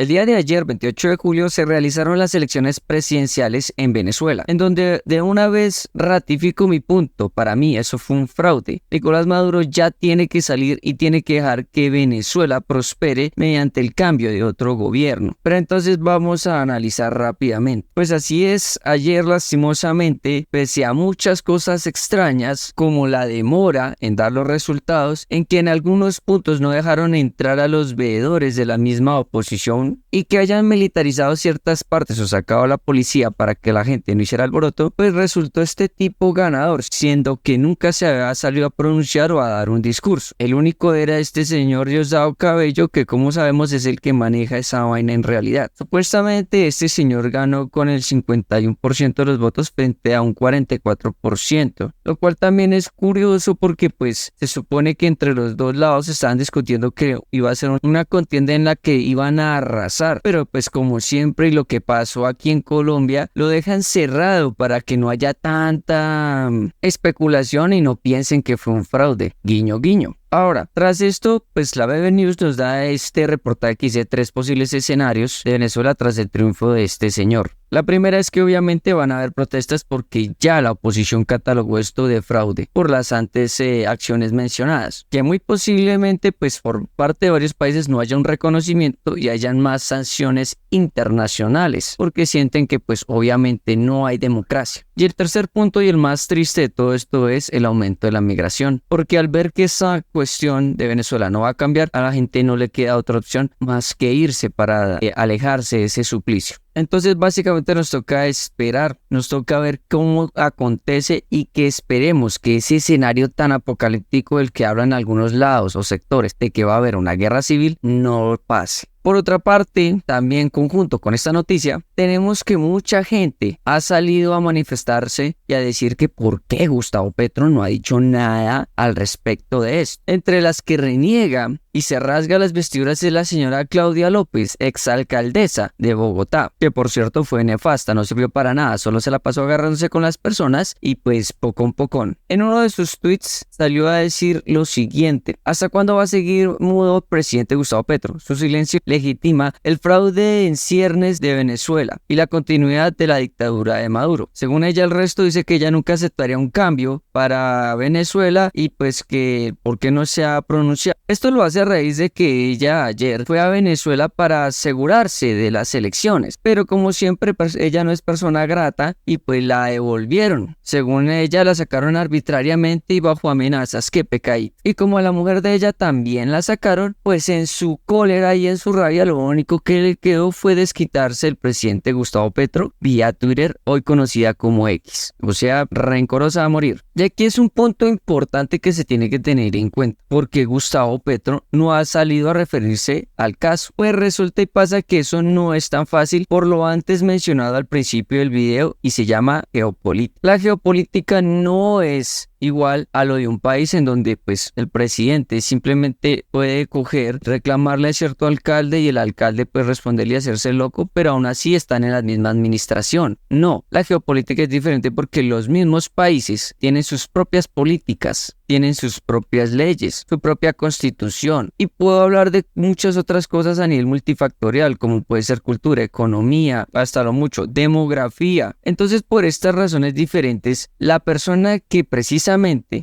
El día de ayer, 28 de julio, se realizaron las elecciones presidenciales en Venezuela, en donde de una vez ratifico mi punto. Para mí eso fue un fraude. Nicolás Maduro ya tiene que salir y tiene que dejar que Venezuela prospere mediante el cambio de otro gobierno. Pero entonces vamos a analizar rápidamente. Pues así es, ayer lastimosamente, pese a muchas cosas extrañas como la demora en dar los resultados, en que en algunos puntos no dejaron entrar a los veedores de la misma oposición y que hayan militarizado ciertas partes o sacado a la policía para que la gente no hiciera alboroto, pues resultó este tipo ganador, siendo que nunca se había salido a pronunciar o a dar un discurso. El único era este señor Diosdado Cabello, que como sabemos es el que maneja esa vaina en realidad. Supuestamente este señor ganó con el 51% de los votos frente a un 44%, lo cual también es curioso porque pues se supone que entre los dos lados estaban discutiendo que iba a ser una contienda en la que iban a arrasar, pero pues como siempre y lo que pasó aquí en Colombia, lo dejan cerrado para que no haya tanta especulación y no piensen que fue un fraude. Guiño, guiño. Ahora, tras esto, pues la BB News nos da este reportaje que dice 3 posibles escenarios de Venezuela tras el triunfo de este señor. La primera es que obviamente van a haber protestas porque ya la oposición catalogó esto de fraude por las antes acciones mencionadas, que muy posiblemente pues por parte de varios países no haya un reconocimiento y hayan más sanciones internacionales porque sienten que pues obviamente no hay democracia. Y el tercer punto y el más triste de todo esto es el aumento de la migración, porque al ver que esa cuestión de Venezuela no va a cambiar, a la gente no le queda otra opción más que irse para alejarse de ese suplicio. Entonces básicamente nos toca esperar, nos toca ver cómo acontece y que esperemos que ese escenario tan apocalíptico del que hablan algunos lados o sectores de que va a haber una guerra civil no pase. Por otra parte, también conjunto con esta noticia, tenemos que mucha gente ha salido a manifestarse y a decir que por qué Gustavo Petro no ha dicho nada al respecto de esto. Entre las que reniega y se rasga las vestiduras de la señora Claudia López, exalcaldesa de Bogotá, que por cierto fue nefasta, no sirvió para nada, solo se la pasó agarrándose con las personas y pues pocón pocón. En uno de sus tweets salió a decir lo siguiente: ¿hasta cuándo va a seguir mudo el presidente Gustavo Petro? Su silencio legitima el fraude en ciernes de Venezuela y la continuidad de la dictadura de Maduro. Según ella, el resto dice que ella nunca aceptaría un cambio para Venezuela y pues que ¿por qué no se ha pronunciado? Esto lo hace a raíz de que ella ayer fue a Venezuela para asegurarse de las elecciones, pero como siempre pues ella no es persona grata y pues la devolvieron. Según ella la sacaron arbitrariamente y bajo amenazas, que pecadito. Y como a la mujer de ella también la sacaron, pues en su cólera y en su rabia lo único que le quedó fue desquitarse el presidente Gustavo Petro vía Twitter, hoy conocida como X, o sea, rencorosa a morir. Y aquí es un punto importante que se tiene que tener en cuenta, porque Gustavo Petro no ha salido a referirse al caso. Pues resulta y pasa que eso no es tan fácil por lo antes mencionado al principio del video y se llama geopolítica. La geopolítica no es igual a lo de un país en donde pues el presidente simplemente puede coger, reclamarle a cierto alcalde y el alcalde pues responderle y hacerse loco, pero aún así están en la misma administración. No, la geopolítica es diferente porque los mismos países tienen sus propias políticas, tienen sus propias leyes, su propia constitución, y puedo hablar de muchas otras cosas a nivel multifactorial como puede ser cultura, economía, hasta lo mucho, demografía. Entonces por estas razones diferentes, la persona que precisamente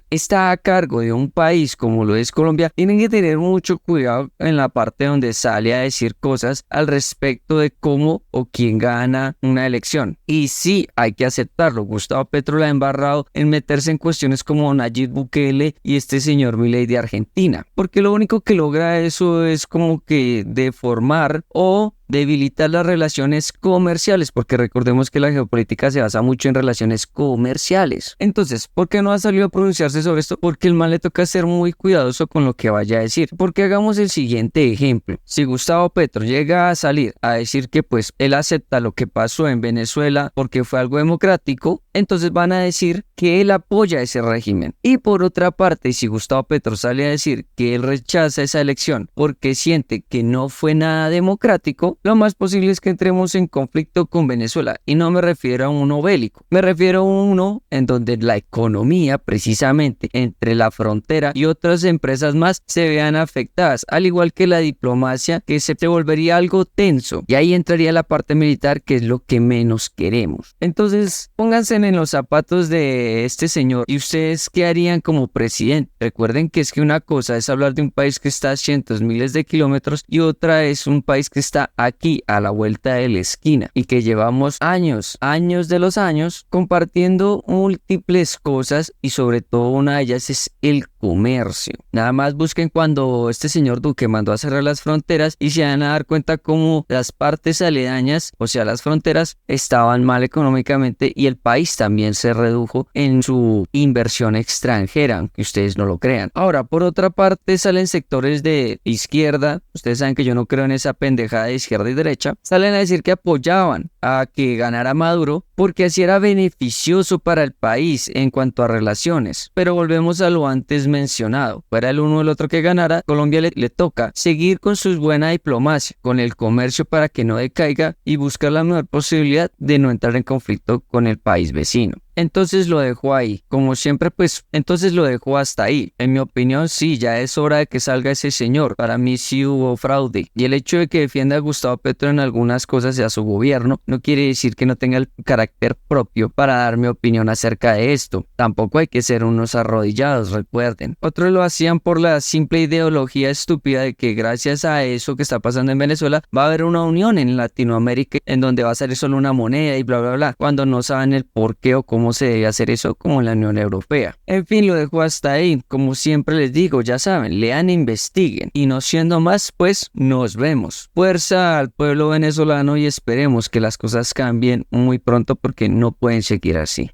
está a cargo de un país como lo es Colombia tiene que tener mucho cuidado en la parte donde sale a decir cosas al respecto de cómo o quién gana una elección. Y sí, hay que aceptarlo, Gustavo Petro la ha embarrado en meterse en cuestiones como Nayib Bukele y este señor Milei de Argentina, porque lo único que logra eso es como que deformar o debilitar las relaciones comerciales, porque recordemos que la geopolítica se basa mucho en relaciones comerciales. Entonces, ¿por qué no ha salido a pronunciarse sobre esto? Porque el man le toca ser muy cuidadoso con lo que vaya a decir. Porque hagamos el siguiente ejemplo: si Gustavo Petro llega a salir a decir que pues él acepta lo que pasó en Venezuela porque fue algo democrático, entonces van a decir que él apoya ese régimen. Y por otra parte, si Gustavo Petro sale a decir que él rechaza esa elección porque siente que no fue nada democrático, futuro, lo más posible es que entremos en conflicto con Venezuela. Y no me refiero a uno bélico, me refiero a uno en donde la economía, precisamente entre la frontera y otras empresas más, se vean afectadas, al igual que la diplomacia, que se volvería algo tenso. Y ahí entraría la parte militar, que es lo que menos queremos. Entonces, pónganse en los zapatos de este señor y ustedes qué harían como presidente. Recuerden que es que una cosa es hablar de un país que está a cientos, miles de kilómetros y otra es un país que está aquí a la vuelta de la esquina y que llevamos años de los años compartiendo múltiples cosas y sobre todo una de ellas es el comercio. Nada más busquen cuando este señor Duque mandó a cerrar las fronteras y se van a dar cuenta cómo las partes aledañas, o sea las fronteras, estaban mal económicamente y el país también se redujo en su inversión extranjera, aunque ustedes no lo crean. Ahora, por otra parte, salen sectores de izquierda, ustedes saben que yo no creo en esa pendejada de izquierda y derecha, salen a decir que apoyaban a que ganara Maduro porque así era beneficioso para el país en cuanto a relaciones. Pero volvemos a lo antes mencionado, fuera el uno o el otro que ganara, Colombia le toca seguir con su buena diplomacia, con el comercio para que no decaiga y buscar la mejor posibilidad de no entrar en conflicto con el país vecino. Entonces lo dejo ahí. Como siempre, pues, entonces lo dejo hasta ahí. En mi opinión, sí, ya es hora de que salga ese señor. Para mí sí hubo fraude. Y el hecho de que defienda a Gustavo Petro en algunas cosas y a su gobierno, no quiere decir que no tenga el carácter propio para dar mi opinión acerca de esto. Tampoco hay que ser unos arrodillados, recuerden. Otros lo hacían por la simple ideología estúpida de que gracias a eso que está pasando en Venezuela, va a haber una unión en Latinoamérica en donde va a ser solo una moneda y bla, bla, bla, cuando no saben el por qué o cómo se debe hacer eso como en la Unión Europea. En fin, lo dejo hasta ahí. Como siempre les digo, ya saben, lean e investiguen. Y no siendo más, pues nos vemos. Fuerza al pueblo venezolano y esperemos que las cosas cambien muy pronto porque no pueden seguir así.